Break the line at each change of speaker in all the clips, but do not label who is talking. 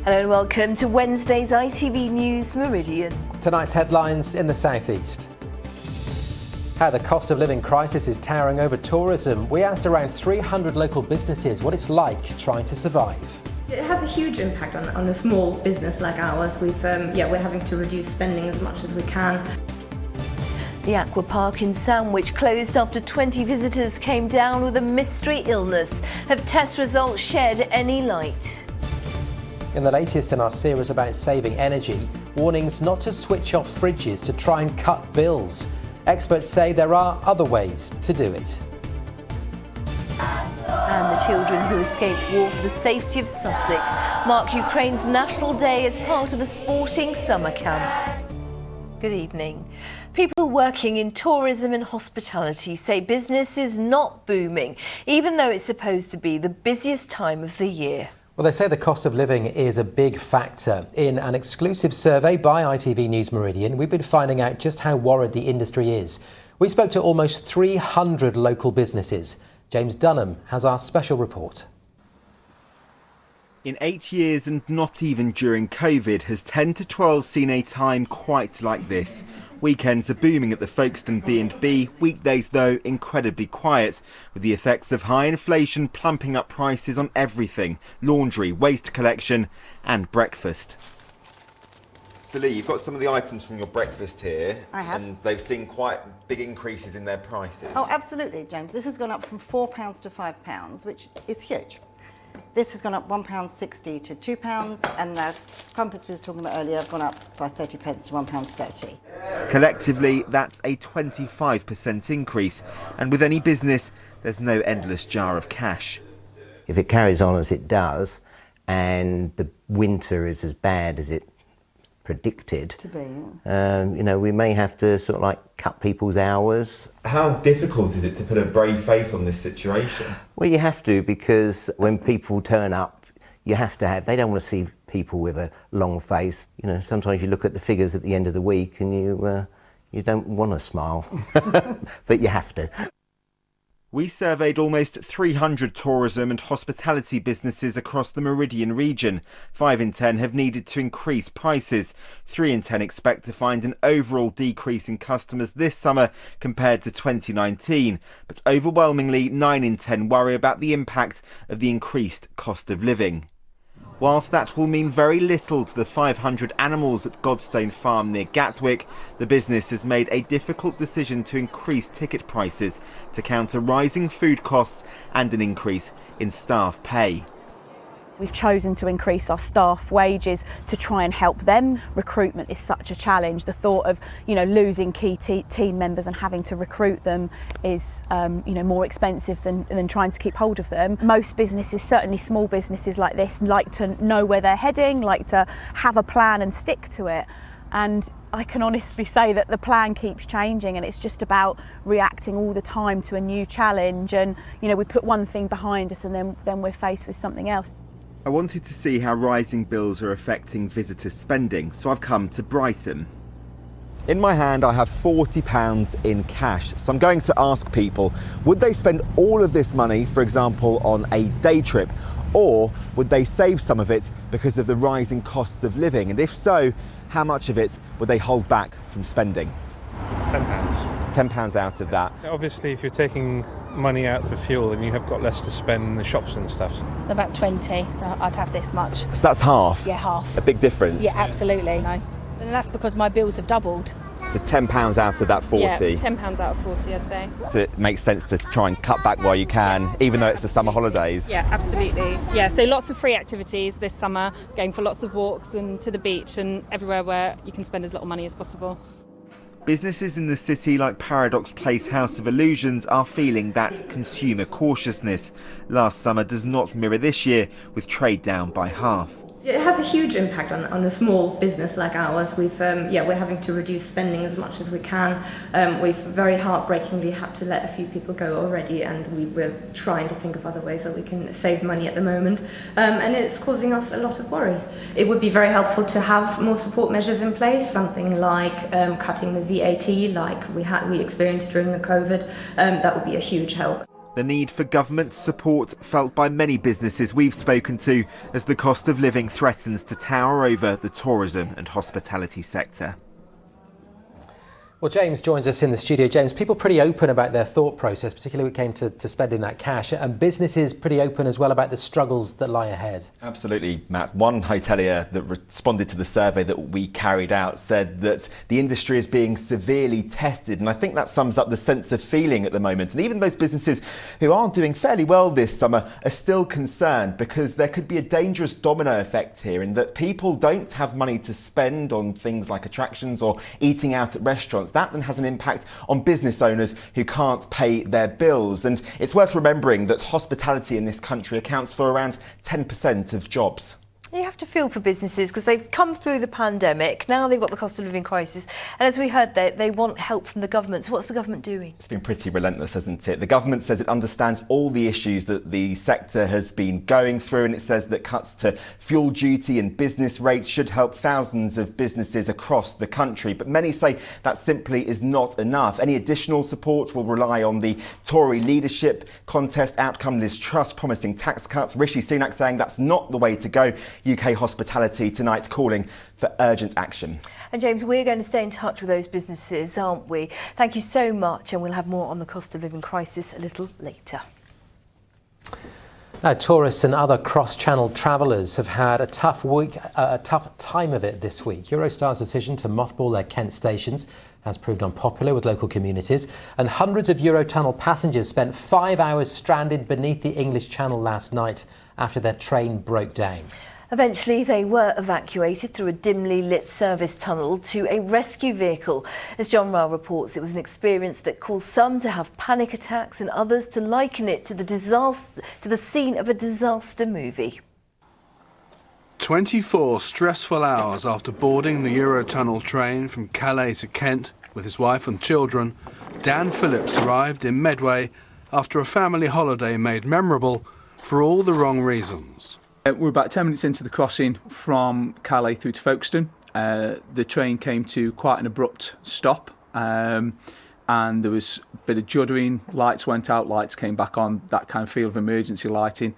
Hello and welcome to Wednesday's ITV News Meridian.
Tonight's headlines in the southeast. How the cost of living crisis is towering over tourism. We asked around 300 local businesses what it's like trying to survive.
It has a huge impact on a small business like ours. We're having to reduce spending as much as we can.
The aqua park in Sandwich closed after 20 visitors came down with a mystery illness. Have test results shed any light?
In the latest in our series about saving energy, warnings not to switch off fridges to try and cut bills. Experts say there are other ways to do it.
And the children who escaped war for the safety of Sussex mark Ukraine's National Day as part of a sporting summer camp. Good evening. People working in tourism and hospitality say business is not booming, even though it's supposed to be the busiest time of the year.
Well, they say the cost of living is a big factor. In an exclusive survey by ITV News Meridian, we've been finding out just how worried the industry is. We spoke to almost 300 local businesses. James Dunham has our special report.
In 8 years, and not even during COVID, has 10 to 12 seen a time quite like this. Weekends are booming at the Folkestone B&B, weekdays though incredibly quiet, with the effects of high inflation plumping up prices on everything: laundry, waste collection and breakfast. So Lee, you've got some of the items from your breakfast here. I have. And they've seen quite big increases in their prices.
Oh, absolutely, James. This has gone up from £4 to £5, which is huge. This has gone up £1.60 to £2, and the crumpets we were talking about earlier have gone up by 30p to £1.30.
Collectively, that's a 25% increase, and with any business, there's no endless jar of cash.
If it carries on as it does, and the winter is as bad as it predicted,
To be, yeah.
we may have to sort of like cut people's hours.
How difficult is it to put a brave face on this situation?
Well, you have to, because when people turn up, you have to have, they don't want to see people with a long face. Sometimes you look at the figures at the end of the week and you don't want to smile, but you have to.
We surveyed almost 300 tourism and hospitality businesses across the Meridian region. 5 in 10 have needed to increase prices. 3 in 10 expect to find an overall decrease in customers this summer compared to 2019. But overwhelmingly, 9 in 10 worry about the impact of the increased cost of living. Whilst that will mean very little to the 500 animals at Godstone Farm near Gatwick, the business has made a difficult decision to increase ticket prices to counter rising food costs and an increase in staff pay.
We've chosen to increase our staff wages to try and help them. Recruitment is such a challenge. The thought of losing key team members and having to recruit them is more expensive than trying to keep hold of them. Most businesses, certainly small businesses like this, like to know where they're heading, like to have a plan and stick to it. And I can honestly say that the plan keeps changing, and it's just about reacting all the time to a new challenge. And we put one thing behind us and then we're faced with something else.
I wanted to see how rising bills are affecting visitors' spending, so I've come to Brighton. In my hand I have £40 in cash, so I'm going to ask people, would they spend all of this money, for example, on a day trip, or would they save some of it because of the rising costs of living? And if so, how much of it would they hold back from spending?
£10.
£10 out of that.
Obviously, if you're taking money out for fuel, then you have got less to spend in the shops and stuff.
About 20, so I'd have this much.
So that's half?
Yeah, half.
A big difference?
Yeah, absolutely. No. And that's because my bills have doubled.
So £10 out of that 40?
Yeah, £10 out of 40, I'd say.
So it makes sense to try and cut back while you can,
yes,
even though it's
absolutely.
the summer holidays?
Yeah, absolutely. Yeah, so lots of free activities this summer, going for lots of walks and to the beach and everywhere where you can spend as little money as possible.
Businesses in the city like Paradox Place House of Illusions are feeling that consumer cautiousness. Last summer does not mirror this year, with trade down by half.
It has a huge impact on a small business like ours. We're having to reduce spending as much as we can. We've very heartbreakingly had to let a few people go already, and we're trying to think of other ways that we can save money at the moment. And it's causing us a lot of worry. It would be very helpful to have more support measures in place, something like cutting the VAT, like we experienced during the COVID. That would be a huge help.
The need for government support felt by many businesses we've spoken to as the cost of living threatens to tower over the tourism and hospitality sector.
Well, James joins us in the studio. James, people pretty open about their thought process, particularly when it came to spending that cash, and businesses pretty open as well about the struggles that lie ahead.
Absolutely, Matt. One hotelier that responded to the survey that we carried out said that the industry is being severely tested, and I think that sums up the sense of feeling at the moment. And even those businesses who are doing fairly well this summer are still concerned because there could be a dangerous domino effect here in that people don't have money to spend on things like attractions or eating out at restaurants. That then has an impact on business owners who can't pay their bills. And it's worth remembering that hospitality in this country accounts for around 10% of jobs.
You have to feel for businesses because they've come through the pandemic, now they've got the cost of living crisis, and as we heard, they want help from the government. So what's the government doing? It's
been pretty relentless, hasn't it? The government says it understands all the issues that the sector has been going through, and it says that cuts to fuel duty and business rates should help thousands of businesses across the country. But many say that simply is not enough. Any additional support will rely on the Tory leadership contest outcome. Liz Truss promising tax cuts. Rishi Sunak saying that's not the way to go. UK hospitality tonight calling for urgent action.
And James, we're going to stay in touch with those businesses, aren't we? Thank you so much, and we'll have more on the cost of living crisis a little later.
Now, tourists and other cross-channel travellers have had a tough time of it this week. Eurostar's decision to mothball their Kent stations has proved unpopular with local communities, and hundreds of Eurotunnel passengers spent 5 hours stranded beneath the English Channel last night after their train broke down.
Eventually, they were evacuated through a dimly lit service tunnel to a rescue vehicle. As John Ryle reports, it was an experience that caused some to have panic attacks and others to liken it to the scene of a disaster movie.
24 stressful hours after boarding the Eurotunnel train from Calais to Kent with his wife and children, Dan Phillips arrived in Medway after a family holiday made memorable for all the wrong reasons.
We're about 10 minutes into the crossing from Calais through to Folkestone. The train came to quite an abrupt stop, and there was a bit of juddering. Lights went out, lights came back on, that kind of feel of emergency lighting.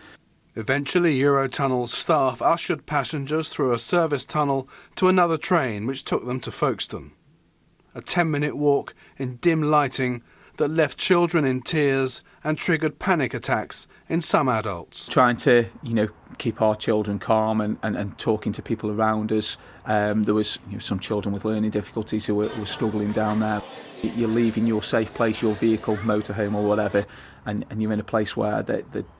Eventually, Eurotunnel staff ushered passengers through a service tunnel to another train which took them to Folkestone. A 10-minute walk in dim lighting that left children in tears and triggered panic attacks in some adults.
Trying to, keep our children calm and talking to people around us. There was some children with learning difficulties who were struggling down there. You're leaving your safe place, your vehicle, motorhome or whatever, and you're in a place where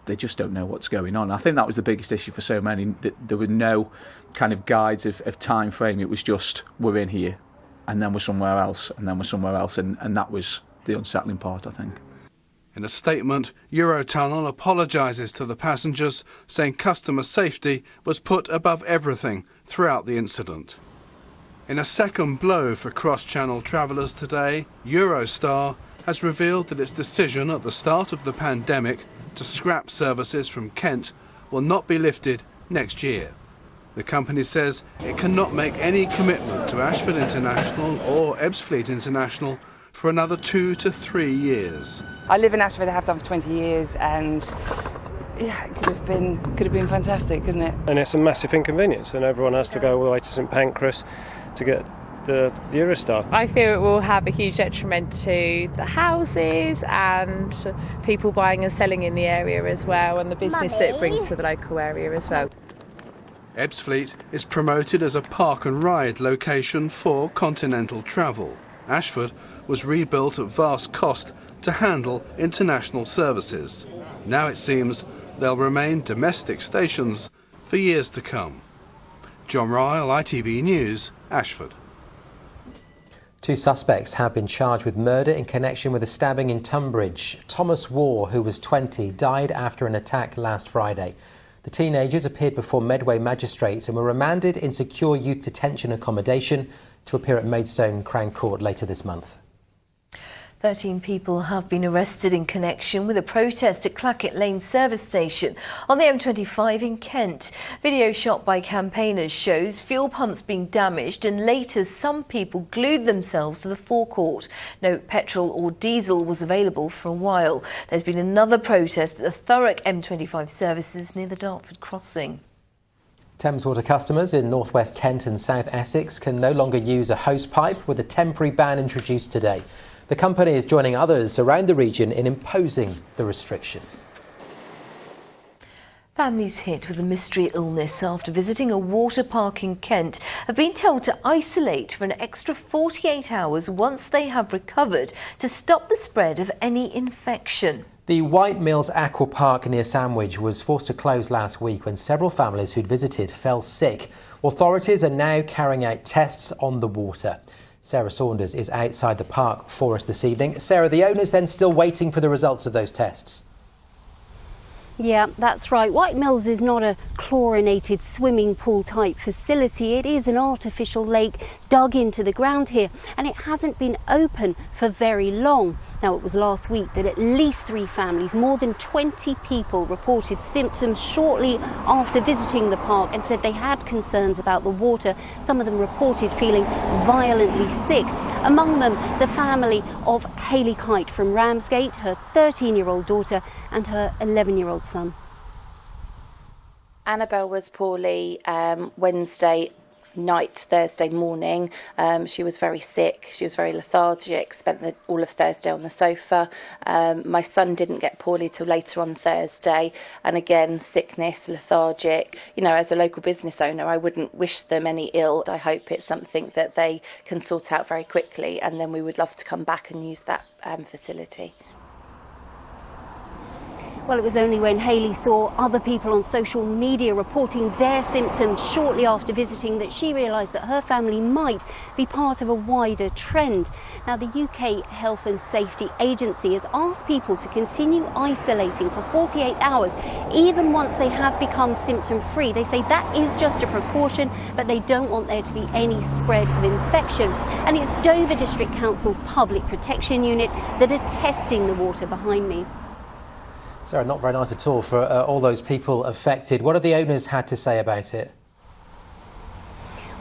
they just don't know what's going on. I think that was the biggest issue for so many, that there were no kind of guides of time frame. It was just, we're in here, and then we're somewhere else, and then we're somewhere else, and that was the unsettling part, I think.
In a statement, Eurotunnel apologises to the passengers, saying customer safety was put above everything throughout the incident. In a second blow for cross-channel travellers today, Eurostar has revealed that its decision at the start of the pandemic to scrap services from Kent will not be lifted next year. The company says it cannot make any commitment to Ashford International or Ebbsfleet International for another 2 to 3 years.
I live in Ashford, I have done for 20 years, and yeah, it could have been fantastic, couldn't it?
And it's a massive inconvenience, and everyone has to go all the way to St Pancras to get the Eurostar.
I feel it will have a huge detriment to the houses and people buying and selling in the area as well, and the business that it brings to the local area as well.
Ebbsfleet is promoted as a park and ride location for continental travel. Ashford was rebuilt at vast cost to handle international services. Now it seems they'll remain domestic stations for years to come. John Ryle, ITV News, Ashford.
2 suspects have been charged with murder in connection with a stabbing in Tunbridge. Thomas Waugh, who was 20, died after an attack last Friday. The teenagers appeared before Medway magistrates and were remanded in secure youth detention accommodation to appear at Maidstone Crown Court later this month.
13 people have been arrested in connection with a protest at Clackett Lane service station on the M25 in Kent. Video shot by campaigners shows fuel pumps being damaged and later some people glued themselves to the forecourt. No petrol or diesel was available for a while. There's been another protest at the Thurrock M25 services near the Dartford crossing.
Thames Water customers in northwest Kent and South Essex can no longer use a hose pipe with a temporary ban introduced today. The company is joining others around the region in imposing the restriction.
Families hit with a mystery illness after visiting a water park in Kent have been told to isolate for an extra 48 hours once they have recovered to stop the spread of any infection.
The White Mills Aqua Park near Sandwich was forced to close last week when several families who'd visited fell sick. Authorities are now carrying out tests on the water. Sarah Saunders is outside the park for us this evening. Sarah, the owner's then still waiting for the results of those tests.
Yeah, that's right. White Mills is not a chlorinated swimming pool type facility. It is an artificial lake dug into the ground here, and it hasn't been open for very long. Now, it was last week that at least 3 families, more than 20 people, reported symptoms shortly after visiting the park and said they had concerns about the water. Some of them reported feeling violently sick. Among them, the family of Hayley Kite from Ramsgate, her 13-year-old daughter and her 11-year-old son.
Annabelle was poorly Wednesday night, Thursday morning. She was very sick, she was very lethargic, spent all of Thursday on the sofa. My son didn't get poorly till later on Thursday, and again, sickness, lethargic. You know, as a local business owner, I wouldn't wish them any ill. I hope it's something that they can sort out very quickly, and then we would love to come back and use that facility.
Well, it was only when Hayley saw other people on social media reporting their symptoms shortly after visiting that she realised that her family might be part of a wider trend. Now, the UK Health and Safety Agency has asked people to continue isolating for 48 hours, even once they have become symptom-free. They say that is just a precaution, but they don't want there to be any spread of infection. And it's Dover District Council's Public Protection Unit that are testing the water behind me.
Sarah, not very nice at all for all those people affected. What have the owners had to say about it?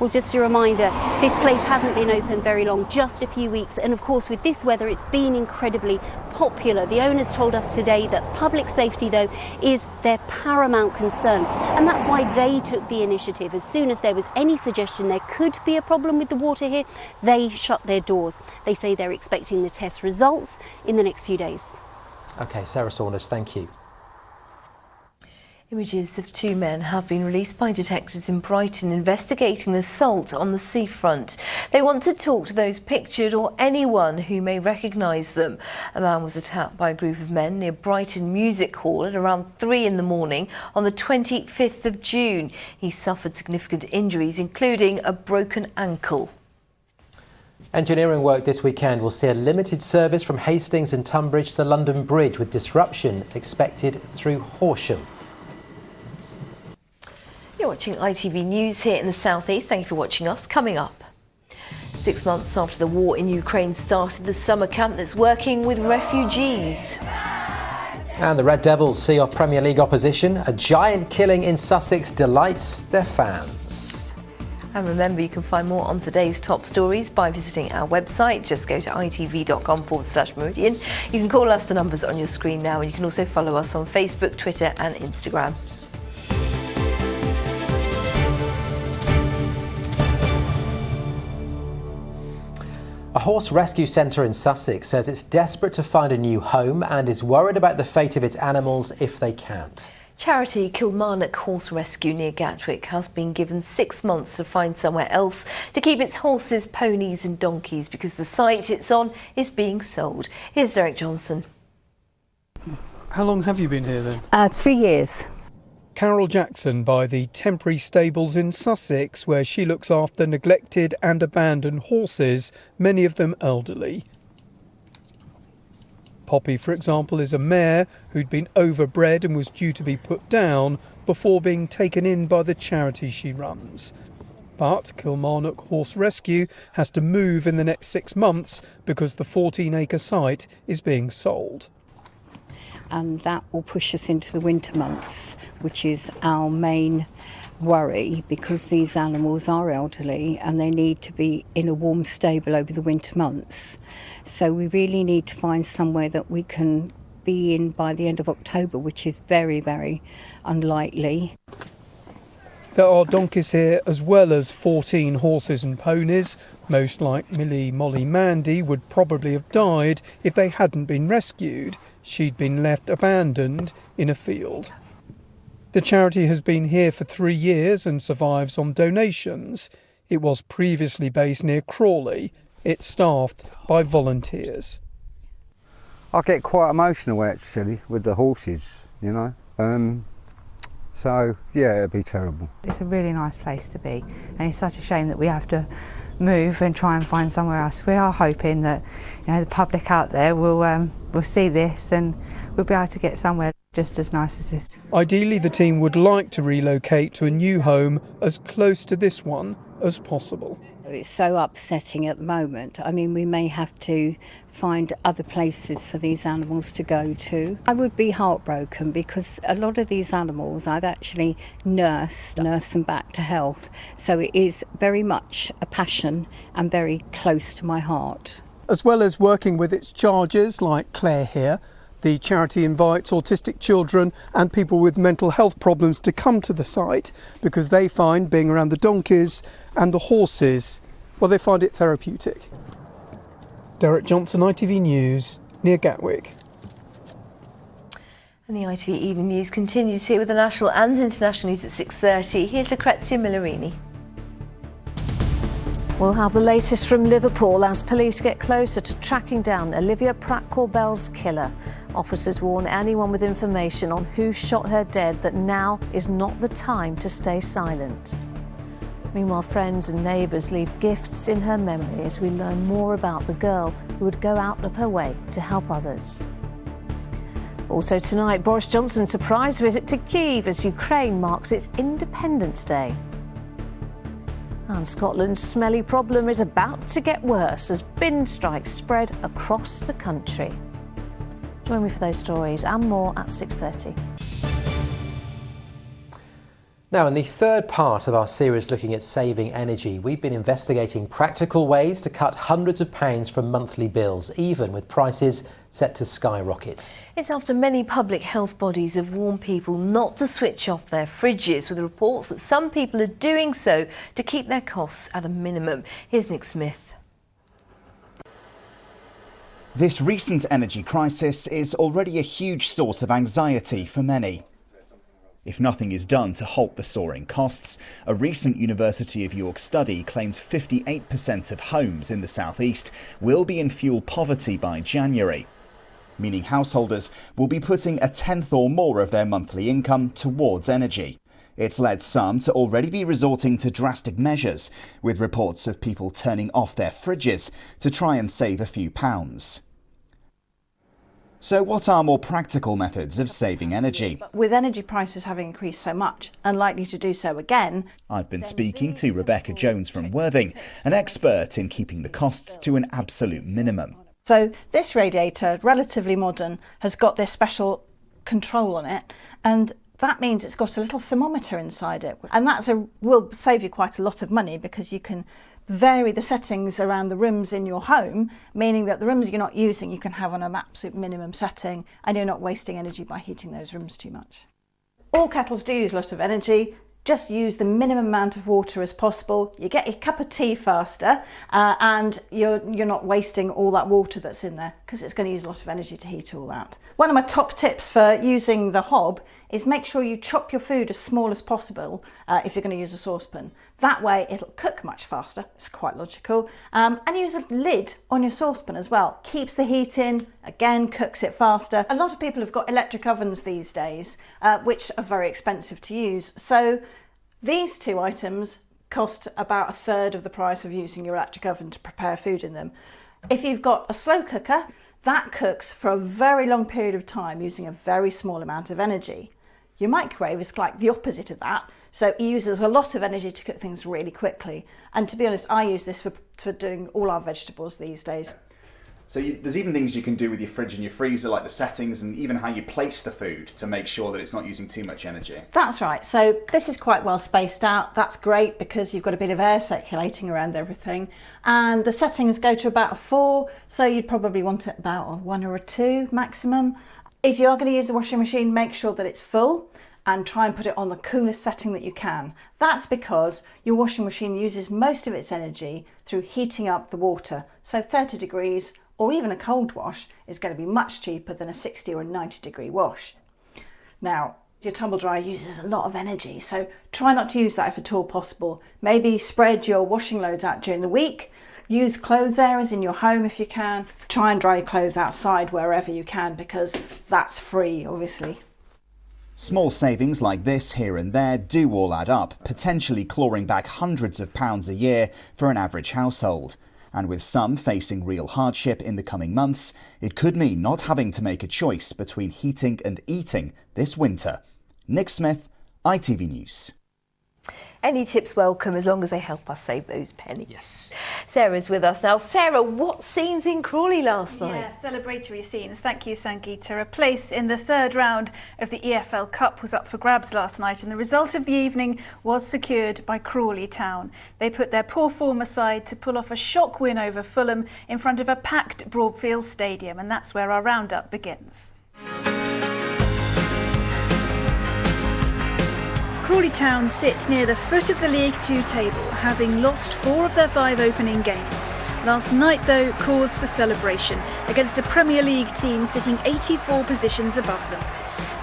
Well, just a reminder, this place hasn't been open very long, just a few weeks. And of course, with this weather, it's been incredibly popular. The owners told us today that public safety, though, is their paramount concern. And that's why they took the initiative. As soon as there was any suggestion there could be a problem with the water here, they shut their doors. They say they're expecting the test results in the next few days.
OK, Sarah Saunders, thank you.
Images of 2 men have been released by detectives in Brighton investigating the assault on the seafront. They want to talk to those pictured or anyone who may recognise them. A man was attacked by a group of men near Brighton Music Hall at around 3 in the morning on the 25th of June. He suffered significant injuries, including a broken ankle.
Engineering work this weekend will see a limited service from Hastings and Tunbridge to the London Bridge, with disruption expected through Horsham.
You're watching ITV News here in the southeast. Thank you for watching us. Coming up, 6 months after the war in Ukraine started, the summer camp that's working with refugees.
And the Red Devils see off Premier League opposition. A giant killing in Sussex delights their fans.
And remember, you can find more on today's top stories by visiting our website. Just go to itv.com/Meridian. You can call us, the numbers on your screen now, and you can also follow us on Facebook, Twitter and Instagram.
A horse rescue centre in Sussex says it's desperate to find a new home and is worried about the fate of its animals if they can't.
Charity Kilmarnock Horse Rescue near Gatwick has been given 6 months to find somewhere else to keep its horses, ponies and donkeys because the site it's on is being sold. Here's Derek Johnson.
How long have you been here then?
3 years.
Carol Jackson by the temporary stables in Sussex, where she looks after neglected and abandoned horses, many of them elderly. Poppy, for example, is a mare who'd been overbred and was due to be put down before being taken in by the charity she runs. But Kilmarnock Horse Rescue has to move in the next 6 months because the 14-acre site is being sold.
And that will push us into the winter months, which is our main worry, because these animals are elderly and they need to be in a warm stable over the winter months. So we really need to find somewhere that we can be in by the end of October, which is very, very unlikely.
There are donkeys here as well as 14 horses and ponies. Most like Millie Molly Mandy would probably have died if they hadn't been rescued. She'd been left abandoned in a field. The charity has been here for 3 years and survives on donations. It was previously based near Crawley. It's staffed by volunteers.
I get quite emotional actually with the horses, you know. So yeah, it'd be terrible.
It's a really nice place to be, and it's such a shame that we have to move and try and find somewhere else. We are hoping that, you know, the public out there will see this and we'll be able to get somewhere just as nice as this.
Ideally, the team would like to relocate to a new home as close to this one as possible.
It's so upsetting at the moment. I mean, we may have to find other places for these animals to go to. I would be heartbroken because a lot of these animals I've actually nursed them back to health. So it is very much a passion and very close to my heart.
As well as working with its charges, like Claire here, the charity invites autistic children and people with mental health problems to come to the site because they find being around the donkeys and the horses, well, they find it therapeutic. Derek Johnson, ITV News, near Gatwick.
And the ITV Evening News continues here with the national and international news at 6:30. Here's Lucrezia Millerini.
We'll have the latest from Liverpool as police get closer to tracking down Olivia Pratt-Corbell's killer. Officers warn anyone with information on who shot her dead that now is not the time to stay silent. Meanwhile, friends and neighbours leave gifts in her memory as we learn more about the girl who would go out of her way to help others. Also tonight, Boris Johnson's surprise visit to Kyiv as Ukraine marks its Independence Day. And Scotland's smelly problem is about to get worse as bin strikes spread across the country. Join me for those stories and more at 6:30.
Now, in the third part of our series looking at saving energy, we've been investigating practical ways to cut hundreds of pounds from monthly bills, even with prices set to skyrocket.
It's after many public health bodies have warned people not to switch off their fridges, with reports that some people are doing so to keep their costs at a minimum. Here's Nick Smith.
This recent energy crisis is already a huge source of anxiety for many. If nothing is done to halt the soaring costs, a recent University of York study claims 58% of homes in the southeast will be in fuel poverty by January, meaning householders will be putting a tenth or more of their monthly income towards energy. It's led some to already be resorting to drastic measures, with reports of people turning off their fridges to try and save a few pounds. So what are more practical methods of saving energy?
With energy prices having increased so much and likely to do so again.
I've been speaking to Rebecca Jones from Worthing, an expert in keeping the costs to an absolute minimum.
So this radiator, relatively modern, has got this special control on it, and that means it's got a little thermometer inside it. And will save you quite a lot of money because you can vary the settings around the rooms in your home, meaning that the rooms you're not using you can have on an absolute minimum setting and you're not wasting energy by heating those rooms too much. All kettles do use a lot of energy. Just use the minimum amount of water as possible. You get your cup of tea faster and you're not wasting all that water that's in there because it's going to use a lot of energy to heat all that. One of my top tips for using the hob is make sure you chop your food as small as possible if you're going to use a saucepan. That way it'll cook much faster, it's quite logical. And use a lid on your saucepan as well. Keeps the heat in, again cooks it faster. A lot of people have got electric ovens these days, which are very expensive to use. So these two items cost about a third of the price of using your electric oven to prepare food in them. If you've got a slow cooker, that cooks for a very long period of time using a very small amount of energy. Your microwave is like the opposite of that, So it uses a lot of energy to cook things really quickly. And to be honest, I use this for doing all our vegetables these days.
So there's even things you can do with your fridge and your freezer, like the settings and even how you place the food to make sure that it's not using too much energy.
That's right. So this is quite well spaced out. That's great because you've got a bit of air circulating around everything. And the settings go to about a 4, so you'd probably want it about a 1 or a 2 maximum. If you are going to use the washing machine, make sure that it's full and try and put it on the coolest setting that you can. That's because your washing machine uses most of its energy through heating up the water. So 30 degrees or even a cold wash is going to be much cheaper than a 60 or a 90 degree wash. Now, your tumble dryer uses a lot of energy, so try not to use that if at all possible. Maybe spread your washing loads out during the week. Use clothes areas in your home if you can. Try and dry your clothes outside wherever you can because that's free, obviously.
Small savings like this here and there do all add up, potentially clawing back hundreds of pounds a year for an average household. And with some facing real hardship in the coming months, it could mean not having to make a choice between heating and eating this winter. Nick Smith, ITV News.
Any tips welcome as long as they help us save those pennies. Yes. Sarah's with us now. Sarah, what scenes in Crawley last night?
Yeah, celebratory scenes. Thank you, Sangeeta. A place in the third round of the EFL Cup was up for grabs last night, and the result of the evening was secured by Crawley Town. They put their poor form aside to pull off a shock win over Fulham in front of a packed Broadfield Stadium, and that's where our roundup begins. Crawley Town sit near the foot of the League Two table, having lost 4 of their 5 opening games. Last night, though, cause for celebration against a Premier League team sitting 84 positions above them.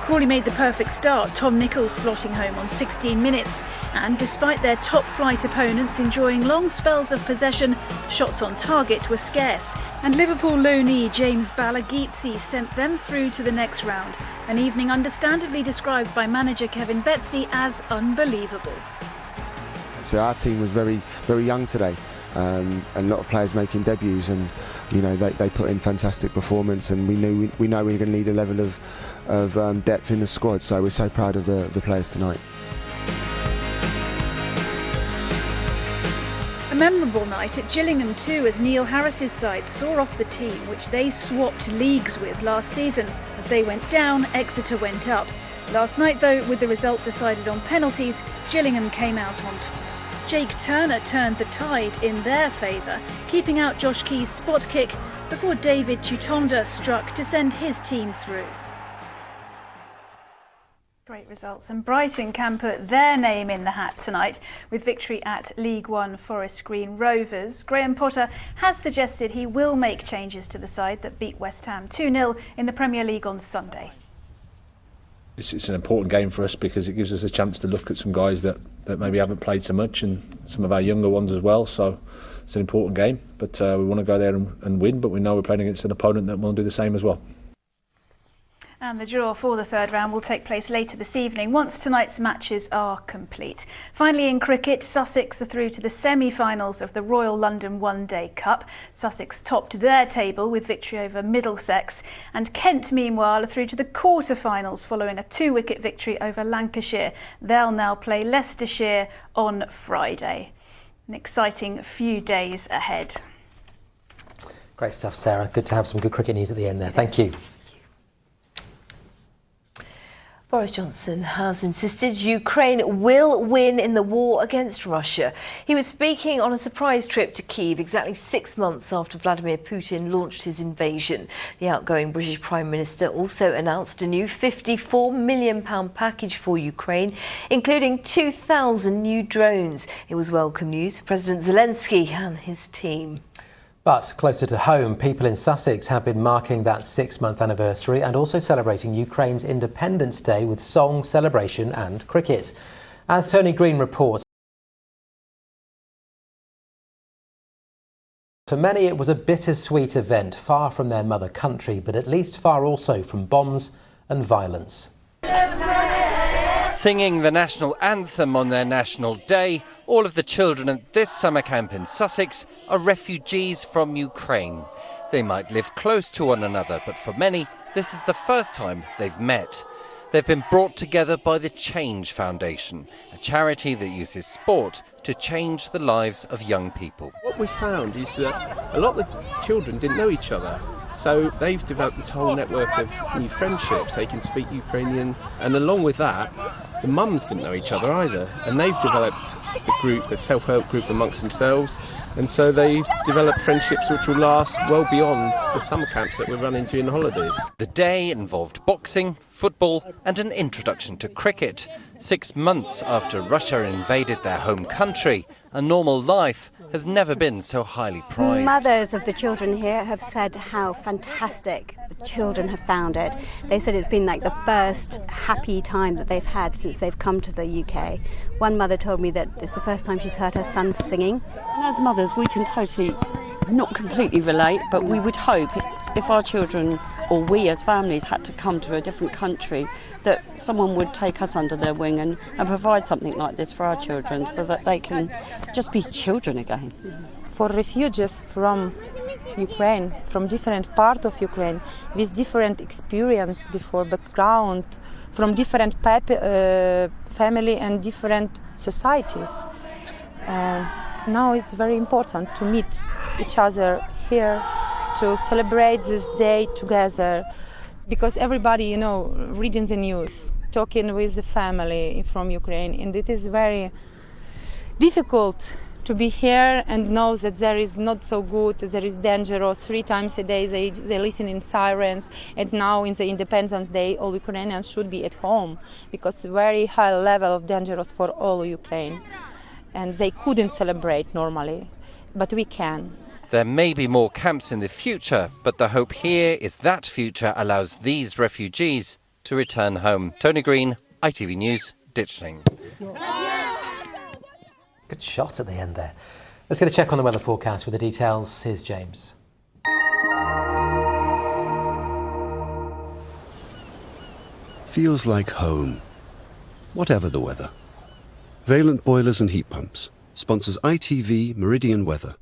Crawley made the perfect start, Tom Nichols slotting home on 16 minutes. And despite their top-flight opponents enjoying long spells of possession, shots on target were scarce. And Liverpool loanee James Balagitsi sent them through to the next round. An evening understandably described by manager Kevin Betsy as unbelievable.
So our team was very, very young today, and a lot of players making debuts, and you know they put in fantastic performance, and we know we were going to need a level of depth in the squad. So we're so proud of the players tonight.
A memorable night at Gillingham too, as Neil Harris's side saw off the team which they swapped leagues with last season. As they went down, Exeter went up. Last night though, with the result decided on penalties, Gillingham came out on top. Jake Turner turned the tide in their favour, keeping out Josh Key's spot kick before David Chutonda struck to send his team through. Great results, and Brighton can put their name in the hat tonight with victory at League One Forest Green Rovers. Graham Potter has suggested he will make changes to the side that beat West Ham 2-0 in the Premier League on Sunday.
It's an important game for us because it gives us a chance to look at some guys that maybe haven't played so much, and some of our younger ones as well. So it's an important game, but we want to go there and win, but we know we're playing against an opponent that will do the same as well.
And the draw for the third round will take place later this evening once tonight's matches are complete. Finally in cricket, Sussex are through to the semi-finals of the Royal London One Day Cup. Sussex topped their table with victory over Middlesex, and Kent meanwhile are through to the quarter-finals following a 2-wicket victory over Lancashire. They'll now play Leicestershire on Friday. An exciting few days ahead.
Great stuff, Sarah. Good to have some good cricket news at the end there. Thank you.
Boris Johnson has insisted Ukraine will win in the war against Russia. He was speaking on a surprise trip to Kyiv exactly 6 months after Vladimir Putin launched his invasion. The outgoing British Prime Minister also announced a new £54 million package for Ukraine, including 2,000 new drones. It was welcome news for President Zelensky and his team.
But closer to home, people in Sussex have been marking that 6-month anniversary and also celebrating Ukraine's Independence Day with song, celebration and cricket. As Tony Green reports, for many it was a bittersweet event, far from their mother country, but at least far also from bombs and violence.
Singing the national anthem on their national day, all of the children at this summer camp in Sussex are refugees from Ukraine. They might live close to one another, but for many, this is the first time they've met. They've been brought together by the Change Foundation, a charity that uses sport to change the lives of young people.
What we found is that a lot of the children didn't know each other. So they've developed this whole network of new friendships. They can speak Ukrainian, and along with that, the mums didn't know each other either, and they've developed a self-help group amongst themselves, and so they've developed friendships which will last well beyond the summer camps that we're running during the holidays.
The day involved boxing, football and an introduction to cricket. 6 months after Russia invaded their home country, a normal life has never been so highly prized.
Mothers of the children here have said how fantastic the children have found it. They said it's been like the first happy time that they've had since they've come to the UK. One mother told me that it's the first time she's heard her son singing.
And as mothers, we can totally, not completely relate, but we would hope if our children or we as families had to come to a different country, that someone would take us under their wing and provide something like this for our children so that they can just be children again.
For refugees from Ukraine, from different parts of Ukraine, with different experience before background, from different family and different societies. Now it's very important to meet each other here, to celebrate this day together, because everybody, reading the news, talking with the family from Ukraine, and it is very difficult to be here and know that there is not so good, there is dangerous. 3 times a day they listen in sirens, and now in the Independence Day all Ukrainians should be at home because very high level of dangerous for all Ukraine, and they couldn't celebrate normally, but we can.
There may be more camps in the future, but the hope here is that future allows these refugees to return home. Tony Green, ITV News, Ditchling.
Good shot at the end there. Let's get a check on the weather forecast with the details. Here's James.
Feels like home, whatever the weather. Valent Boilers and Heat Pumps sponsors ITV Meridian Weather.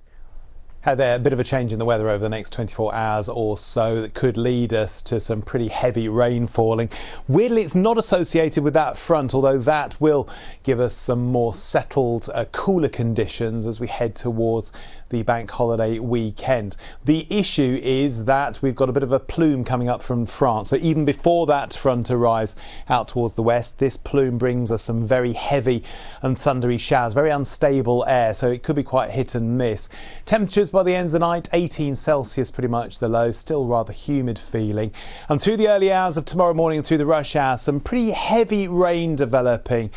There, a bit of a change in the weather over the next 24 hours or so that could lead us to some pretty heavy rain falling. Weirdly, it's not associated with that front, although that will give us some more settled, cooler conditions as we head towards the bank holiday weekend. The issue is that we've got a bit of a plume coming up from France. So even before that front arrives out towards the west, this plume brings us some very heavy and thundery showers, very unstable air, so it could be quite hit and miss. Temperatures by the end of the night, 18 Celsius pretty much the low, still rather humid feeling. And through the early hours of tomorrow morning and through the rush hour, some pretty heavy rain developing.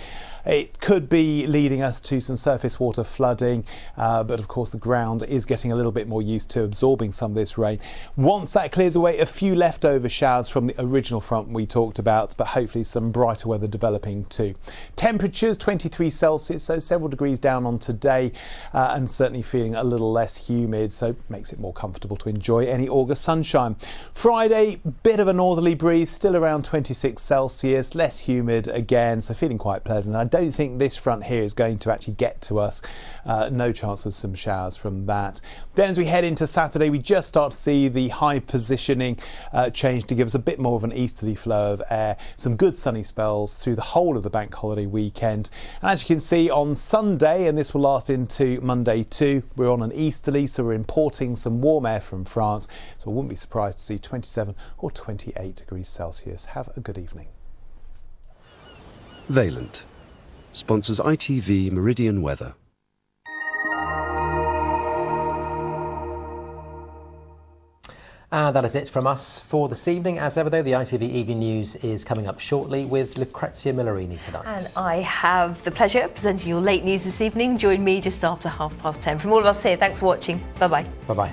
It could be leading us to some surface water flooding, but of course the ground is getting a little bit more used to absorbing some of this rain. Once that clears away, a few leftover showers from the original front we talked about, but hopefully some brighter weather developing too. Temperatures 23 Celsius, so several degrees down on today, and certainly feeling a little less humid, so makes it more comfortable to enjoy any August sunshine. Friday, bit of a northerly breeze, still around 26 Celsius, less humid again, so feeling quite pleasant. I don't think this front here is going to actually get to us. No chance of some showers from that. Then as we head into Saturday, we just start to see the high positioning change to give us a bit more of an easterly flow of air. Some good sunny spells through the whole of the bank holiday weekend. And as you can see on Sunday, and this will last into Monday too, we're on an easterly, so we're importing some warm air from France. So I wouldn't be surprised to see 27 or 28 degrees Celsius. Have a good evening.
Valent sponsors ITV Meridian Weather.
And that is it from us for this evening. As ever, though, the ITV Evening News is coming up shortly with Lucrezia Millerini tonight.
And I have the pleasure of presenting your late news this evening. Join me just after 10:30. From all of us here, thanks for watching. Bye-bye.
Bye-bye.